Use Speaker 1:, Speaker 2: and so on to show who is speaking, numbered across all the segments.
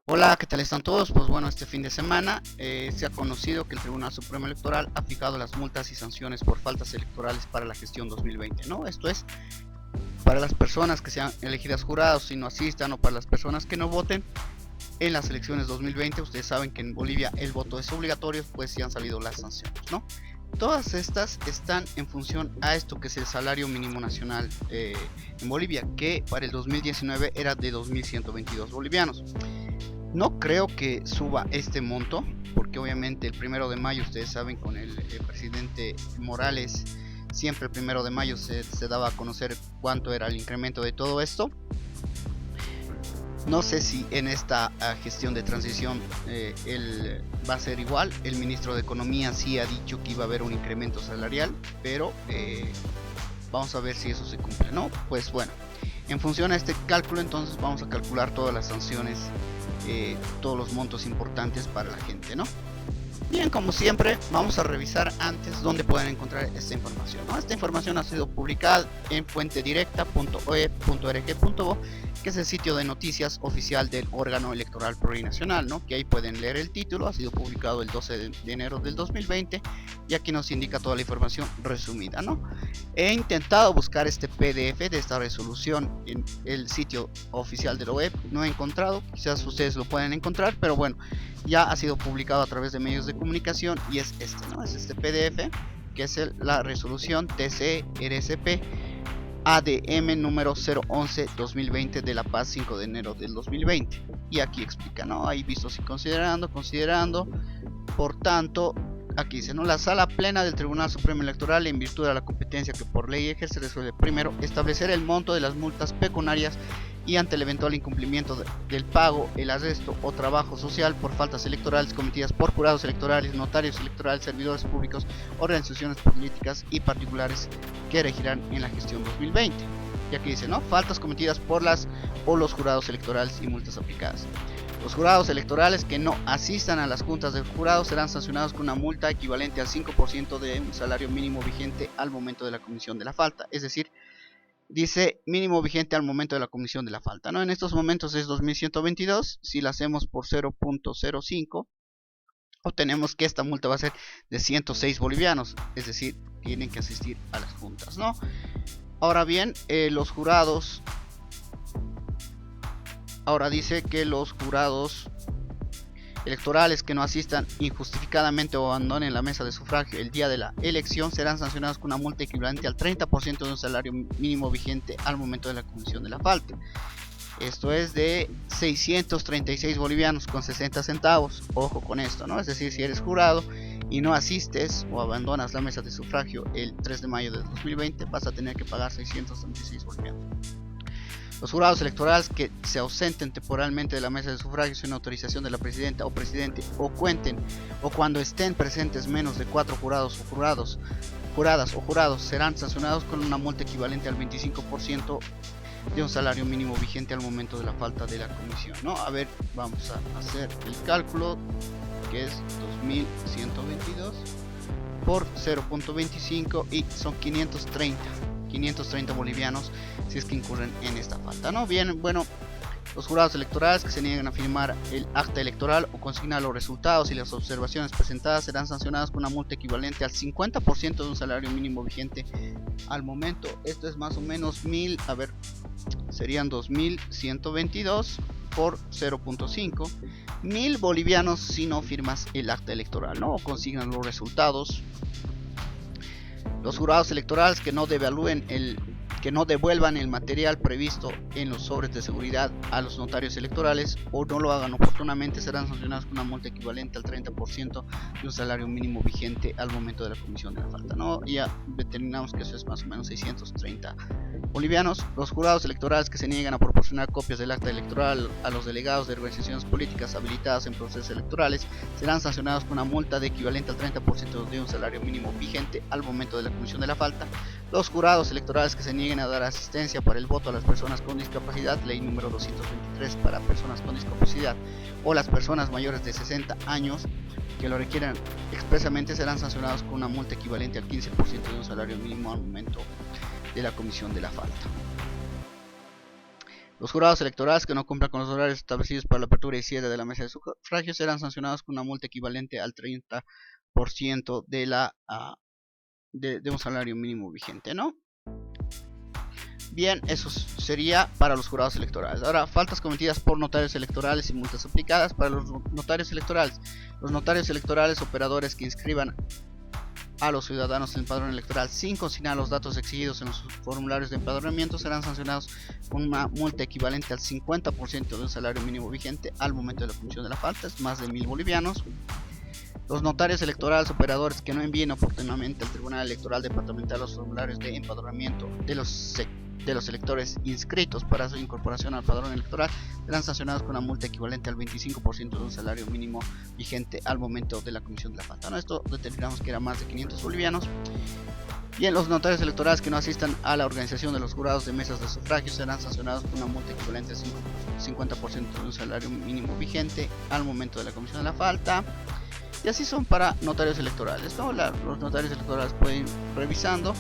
Speaker 1: Hola, ¿qué tal están todos? Pues bueno, este fin de semana se ha conocido que el Tribunal Supremo Electoral ha fijado las multas y sanciones por faltas electorales para la gestión 2020, ¿no? Esto es para las personas que sean elegidas jurados y no asistan, o para las personas que no voten en las elecciones 2020. Ustedes saben que en Bolivia el voto es obligatorio, pues sí han salido las sanciones, ¿no? Todas estas están en función a esto que es el salario mínimo nacional en Bolivia, que para el 2019 era de 2.122 bolivianos. No creo que suba este monto, porque obviamente el 1 de mayo, ustedes saben, con el presidente Morales, siempre el 1 de mayo se daba a conocer cuánto era el incremento de todo esto. No sé si en esta gestión de transición él va a ser igual. El ministro de Economía sí ha dicho que iba a haber un incremento salarial, pero vamos a ver si eso se cumple, ¿no? Pues bueno, en función a este cálculo, entonces vamos a calcular todas las sanciones, todos los montos importantes para la gente, ¿no? Bien, como siempre, vamos a revisar antes dónde pueden encontrar esta información, ¿no? Esta información ha sido publicada en fuentedirecta.oe.org.bo, que es el sitio de noticias oficial del órgano electoral plurinacional, ¿no? Que ahí pueden leer el título. Ha sido publicado el 12 de enero del 2020 y aquí nos indica toda la información resumida, ¿no? He intentado buscar este PDF de esta resolución en el sitio oficial de la web, no he encontrado. Quizás ustedes lo pueden encontrar, pero bueno, ya ha sido publicado a través de medios de comunicación y es este, ¿no? Es este PDF, que es la resolución TC-RCP ADM número 011-2020 de La Paz, 5 de enero del 2020. Y aquí explica, ¿no? Ahí vistos y considerando, por tanto, aquí dice, ¿no? La Sala Plena del Tribunal Supremo Electoral, en virtud de la competencia que por ley ejerce, resuelve primero establecer el monto de las multas pecuniarias y ante el eventual incumplimiento del pago, el arresto o trabajo social por faltas electorales cometidas por jurados electorales, notarios electorales, servidores públicos, organizaciones políticas y particulares que regirán en la gestión 2020. Y aquí dice, ¿no? Faltas cometidas por las o los jurados electorales y multas aplicadas. Los jurados electorales que no asistan a las juntas del jurado serán sancionados con una multa equivalente al 5% de un salario mínimo vigente al momento de la comisión de la falta. Es decir, dice mínimo vigente al momento de la comisión de la falta, ¿no? En estos momentos es 2122. Si la hacemos por 0.05, obtenemos que esta multa va a ser de 106 bolivianos. Es decir, tienen que asistir a las juntas, ¿no? Ahora bien, los jurados... Ahora dice que los jurados electorales que no asistan injustificadamente o abandonen la mesa de sufragio el día de la elección serán sancionados con una multa equivalente al 30% de un salario mínimo vigente al momento de la comisión de la falta. Esto es de 636 bolivianos con 60 centavos. Ojo con esto, ¿no? Es decir, si eres jurado y no asistes o abandonas la mesa de sufragio el 3 de mayo de 2020, vas a tener que pagar 636 bolivianos. Los jurados electorales que se ausenten temporalmente de la mesa de sufragio sin autorización de la presidenta o presidente, o cuenten o cuando estén presentes menos de 4 juradas o jurados, serán sancionados con una multa equivalente al 25% de un salario mínimo vigente al momento de la falta de la comisión, ¿no? A ver, vamos a hacer el cálculo, que es 2122 por 0.25 y son 530 bolivianos si es que incurren en esta falta, ¿no? Bien, bueno, los jurados electorales que se nieguen a firmar el acta electoral o consignar los resultados y las observaciones presentadas serán sancionados con una multa equivalente al 50% de un salario mínimo vigente al momento. Esto es más o menos serían 2122 por 0.5, 1000 bolivianos si no firmas el acta electoral, ¿no? O consignan los resultados. Los jurados electorales que no devuelvan el material previsto en los sobres de seguridad a los notarios electorales o no lo hagan oportunamente serán sancionados con una multa equivalente al 30% de un salario mínimo vigente al momento de la comisión de la falta, ¿no? Ya determinamos que eso es más o menos 630 bolivianos. Los jurados electorales que se niegan a proporcionar copias del acta electoral a los delegados de organizaciones políticas habilitadas en procesos electorales serán sancionados con una multa de equivalente al 30% de un salario mínimo vigente al momento de la comisión de la falta. Los jurados electorales que se nieguen a dar asistencia para el voto a las personas con discapacidad, ley número 223 para personas con discapacidad, o las personas mayores de 60 años que lo requieran expresamente, serán sancionados con una multa equivalente al 15% de un salario mínimo al momento de la comisión de la falta. Los jurados electorales que no cumplan con los horarios establecidos para la apertura y cierre de la mesa de sufragio serán sancionados con una multa equivalente al 30% de un salario mínimo vigente, ¿no? Bien, eso sería para los jurados electorales. Ahora, faltas cometidas por notarios electorales y multas aplicadas para los notarios electorales. Los notarios electorales operadores que inscriban a los ciudadanos en el padrón electoral sin consignar los datos exigidos en los formularios de empadronamiento serán sancionados con una multa equivalente al 50% de un salario mínimo vigente al momento de la comisión de la falta, es más de 1000 bolivianos. Los notarios electorales operadores que no envíen oportunamente al Tribunal Electoral Departamental los formularios de empadronamiento de los electores inscritos para su incorporación al padrón electoral serán sancionados con una multa equivalente al 25% de un salario mínimo vigente al momento de la comisión de la falta, ¿no? Esto determinamos que era más de 500 bolivianos. Bien, los notarios electorales que no asistan a la organización de los jurados de mesas de sufragio serán sancionados con una multa equivalente al 50% de un salario mínimo vigente al momento de la comisión de la falta. Y así son para notarios electorales, ¿no? Los notarios electorales pueden ir revisando.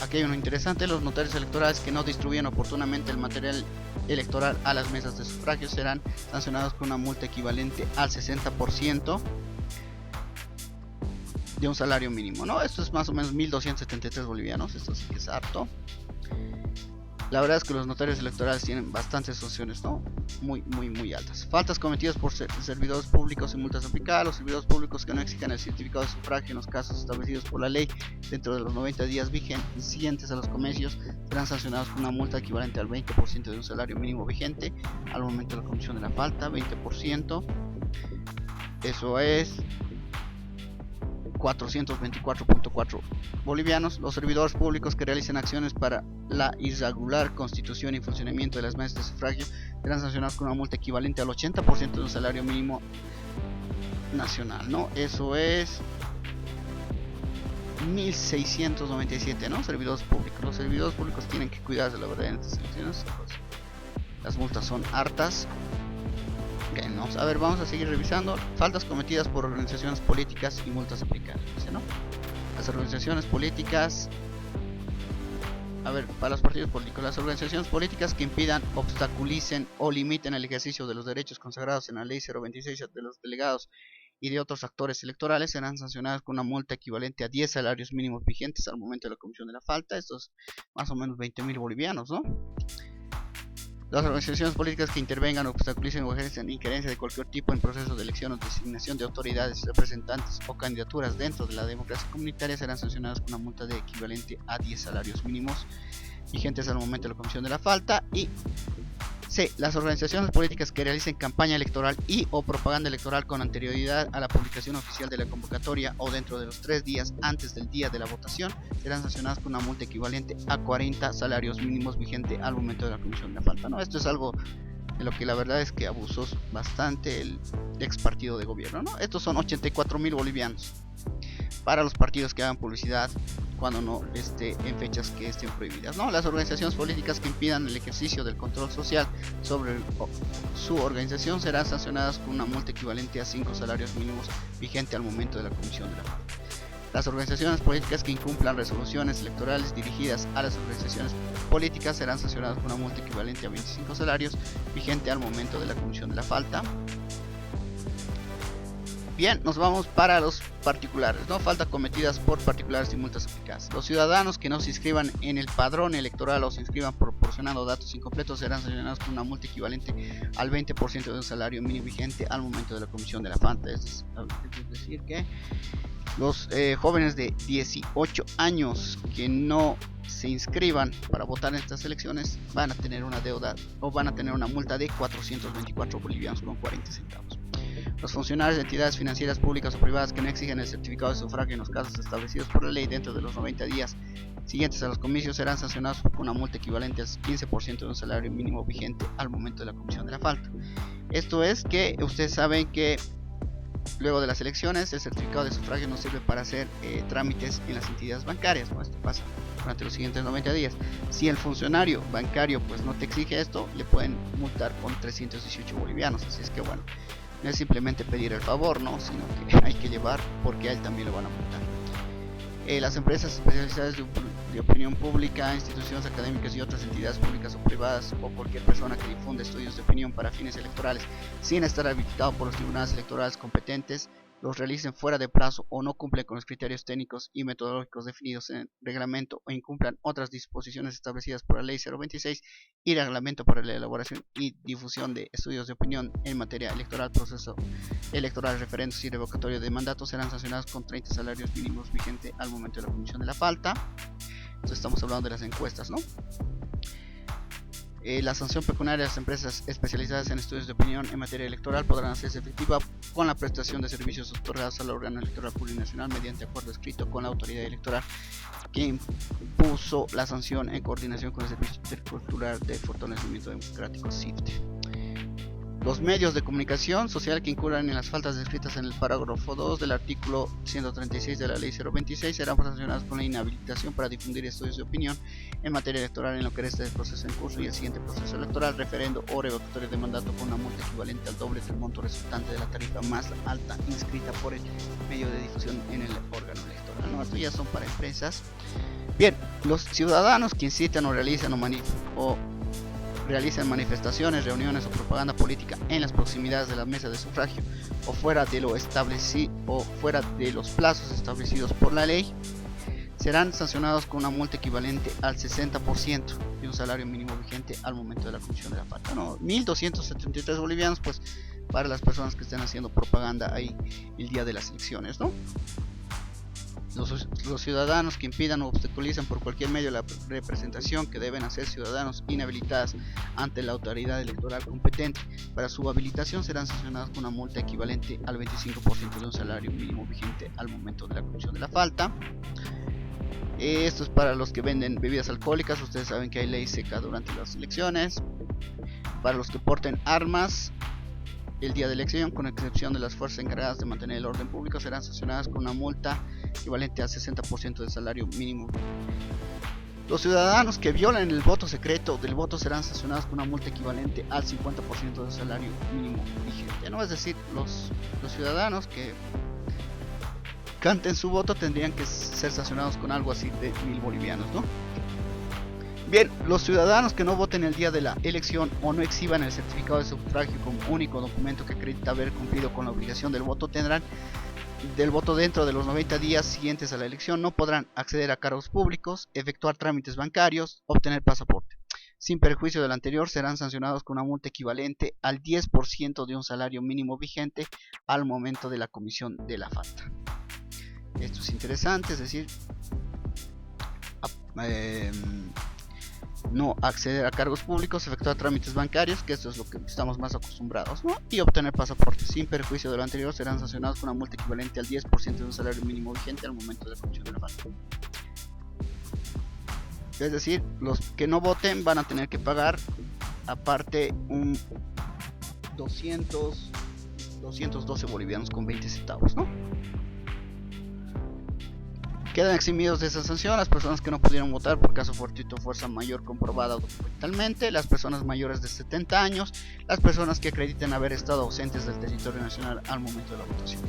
Speaker 1: Aquí hay uno interesante: los notarios electorales que no distribuyan oportunamente el material electoral a las mesas de sufragio serán sancionados con una multa equivalente al 60% de un salario mínimo, ¿no? Esto es más o menos 1273 bolivianos, esto sí que es harto. La verdad es que los notarios electorales tienen bastantes sanciones, ¿no? Muy altas. Faltas cometidas por servidores públicos y multas aplicadas. Los servidores públicos que no exijan el certificado de sufragio en los casos establecidos por la ley dentro de los 90 días siguientes a los comicios serán sancionados con una multa equivalente al 20% de un salario mínimo vigente al momento de la comisión de la falta. 20%, eso es 424.4 bolivianos. Los servidores públicos que realicen acciones para la irregular constitución y funcionamiento de las mesas de sufragio serán sancionados con una multa equivalente al 80% de un salario mínimo nacional, ¿no? Eso es 1697, ¿no? Servidores públicos. Los servidores públicos tienen que cuidarse, la verdad, en estas elecciones. Las multas son hartas. Bien, a ver, vamos a seguir revisando. Faltas cometidas por organizaciones políticas y multas aplicadas, ¿no? Las organizaciones políticas, a ver, para los partidos políticos, las organizaciones políticas que impidan, obstaculicen o limiten el ejercicio de los derechos consagrados en la ley 026 de los delegados y de otros actores electorales serán sancionadas con una multa equivalente a 10 salarios mínimos vigentes al momento de la comisión de la falta. Esto es más o menos 20.000 bolivianos, ¿no? Las organizaciones políticas que intervengan, obstaculicen o ejercen injerencia de cualquier tipo en procesos de elección o designación de autoridades, representantes o candidaturas dentro de la democracia comunitaria serán sancionadas con una multa de equivalente a 10 salarios mínimos vigentes al momento de la comisión de la falta. Y C. Las organizaciones políticas que realicen campaña electoral y o propaganda electoral con anterioridad a la publicación oficial de la convocatoria o dentro de los 3 días antes del día de la votación serán sancionadas con una multa equivalente a 40 salarios mínimos vigente al momento de la comisión de la falta, ¿no? Esto es algo de lo que la verdad es que abusó bastante el ex partido de gobierno, ¿no? Estos son 84.000 bolivianos para los partidos que hagan publicidad cuando no esté en fechas que estén prohibidas, ¿no? Las organizaciones políticas que impidan el ejercicio del control social sobre su organización serán sancionadas con una multa equivalente a 5 salarios mínimos vigente al momento de la comisión de la falta. Las organizaciones políticas que incumplan resoluciones electorales dirigidas a las organizaciones políticas serán sancionadas con una multa equivalente a 25 salarios vigente al momento de la comisión de la falta. Bien, nos vamos para los particulares, ¿no? Faltas cometidas por particulares y multas aplicadas. Los ciudadanos que no se inscriban en el padrón electoral o se inscriban proporcionando datos incompletos serán sancionados con una multa equivalente al 20% de un salario mínimo vigente al momento de la comisión de la falta. Es decir que los jóvenes de 18 años que no se inscriban para votar en estas elecciones van a tener una deuda o van a tener una multa de 424 bolivianos con 40 centavos. Los funcionarios de entidades financieras públicas o privadas que no exigen el certificado de sufragio en los casos establecidos por la ley dentro de los 90 días siguientes a los comicios serán sancionados con una multa equivalente al 15% de un salario mínimo vigente al momento de la comisión de la falta. Esto es que ustedes saben que luego de las elecciones el certificado de sufragio no sirve para hacer trámites en las entidades bancarias, ¿no? Esto pasa durante los siguientes 90 días. Si el funcionario bancario pues no te exige esto, le pueden multar con 318 bolivianos. Así es que bueno, no es simplemente pedir el favor, ¿no? Sino que hay que llevar porque a él también lo van a multar. Las empresas especializadas de opinión pública, instituciones académicas y otras entidades públicas o privadas o cualquier persona que difunde estudios de opinión para fines electorales sin estar habilitado por los tribunales electorales competentes, los realicen fuera de plazo o no cumplen con los criterios técnicos y metodológicos definidos en el reglamento o incumplan otras disposiciones establecidas por la Ley 026 y Reglamento para la elaboración y difusión de estudios de opinión en materia electoral, proceso electoral, referendos y revocatorio de mandatos, serán sancionados con 30 salarios mínimos vigente al momento de la comisión de la falta. Entonces estamos hablando de las encuestas, ¿no? La sanción pecuniaria de las empresas especializadas en estudios de opinión en materia electoral podrán hacerse efectiva con la prestación de servicios otorgados al órgano electoral plurinacional mediante acuerdo escrito con la autoridad electoral que impuso la sanción en coordinación con el Servicio Intercultural de Fortalecimiento Democrático (SIFDE). Los medios de comunicación social que incurran en las faltas descritas en el parágrafo 2 del artículo 136 de la Ley 026 serán sancionados con la inhabilitación para difundir estudios de opinión en materia electoral en lo que resta del proceso en curso y el siguiente proceso electoral, referendo o revocatorio de mandato con una multa equivalente al doble del monto resultante de la tarifa más alta inscrita por el medio de difusión en el órgano electoral, ¿no? Esto ya son para empresas. Bien, los ciudadanos que incitan o realizan realizan manifestaciones, reuniones o propaganda política en las proximidades de la mesa de sufragio o fuera de lo establecido o fuera de los plazos establecidos por la ley, serán sancionados con una multa equivalente al 60% de un salario mínimo vigente al momento de la comisión de la falta, ¿no? 1.273 bolivianos, pues, para las personas que estén haciendo propaganda ahí el día de las elecciones, ¿no? Los ciudadanos que impidan o obstaculicen por cualquier medio la representación que deben hacer ciudadanos inhabilitadas ante la autoridad electoral competente para su habilitación serán sancionados con una multa equivalente al 25% de un salario mínimo vigente al momento de la comisión de la falta. Esto es para los que venden bebidas alcohólicas. Ustedes saben que hay ley seca durante las elecciones. Para los que porten armas el día de elección, con excepción de las fuerzas encargadas de mantener el orden público, serán sancionadas con una multa equivalente al 60% del salario mínimo. Los ciudadanos que violen el voto secreto del voto serán sancionados con una multa equivalente al 50% del salario mínimo vigente, ¿no? Es decir, los ciudadanos que canten su voto tendrían que ser sancionados con algo así de 1.000 bolivianos, ¿no? Bien, los ciudadanos que no voten el día de la elección o no exhiban el certificado de sufragio como único documento que acredita haber cumplido con la obligación del voto dentro de los 90 días siguientes a la elección no podrán acceder a cargos públicos, efectuar trámites bancarios, obtener pasaporte. Sin perjuicio del anterior, serán sancionados con una multa equivalente al 10% de un salario mínimo vigente al momento de la comisión de la falta. Esto es interesante, es decir, no acceder a cargos públicos, efectuar trámites bancarios, que esto es lo que estamos más acostumbrados, ¿no? Y obtener pasaporte. Sin perjuicio de lo anterior, serán sancionados con una multa equivalente al 10% de un salario mínimo vigente al momento de la comisión de la falta. Es decir, los que no voten van a tener que pagar aparte un 212 bolivianos con 20 centavos, ¿no? Quedan eximidos de esa sanción las personas que no pudieron votar por caso fortuito o fuerza mayor comprobada documentalmente, las personas mayores de 70 años, las personas que acrediten haber estado ausentes del territorio nacional al momento de la votación.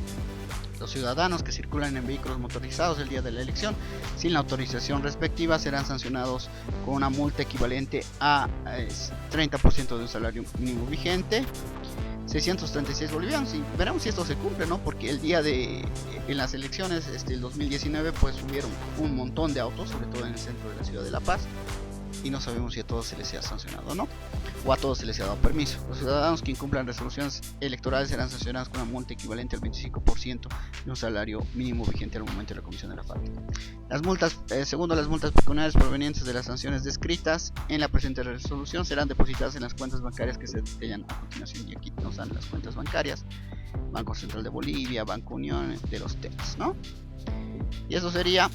Speaker 1: Los ciudadanos que circulan en vehículos motorizados el día de la elección sin la autorización respectiva serán sancionados con una multa equivalente a 30% de un salario mínimo vigente, 636 bolivianos, y veremos si esto se cumple, ¿no? Porque el día en las elecciones el 2019 pues hubieron un montón de autos, sobre todo en el centro de la ciudad de La Paz, y no sabemos si a todos se les ha sancionado, ¿no? O a todos se les ha dado permiso. Los ciudadanos que incumplan resoluciones electorales serán sancionados con una multa equivalente al 25% de un salario mínimo vigente al momento de la comisión de la falta. Las multas, segundo las multas pecuniarias provenientes de las sanciones descritas en la presente resolución serán depositadas en las cuentas bancarias que se detallan a continuación, y aquí nos dan las cuentas bancarias: Banco Central de Bolivia, Banco Unión, de los TENS, ¿no? Y eso sería.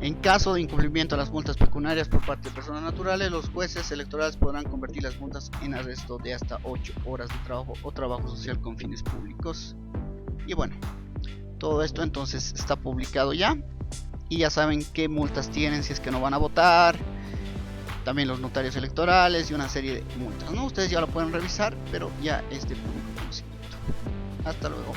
Speaker 1: En caso de incumplimiento de las multas pecuniarias por parte de personas naturales, los jueces electorales podrán convertir las multas en arresto de hasta 8 horas de trabajo o trabajo social con fines públicos. Y bueno, todo esto entonces está publicado ya, y ya saben qué multas tienen si es que no van a votar, también los notarios electorales y una serie de multas, ¿no? Ustedes ya lo pueden revisar, pero ya es de público conocimiento. Hasta luego.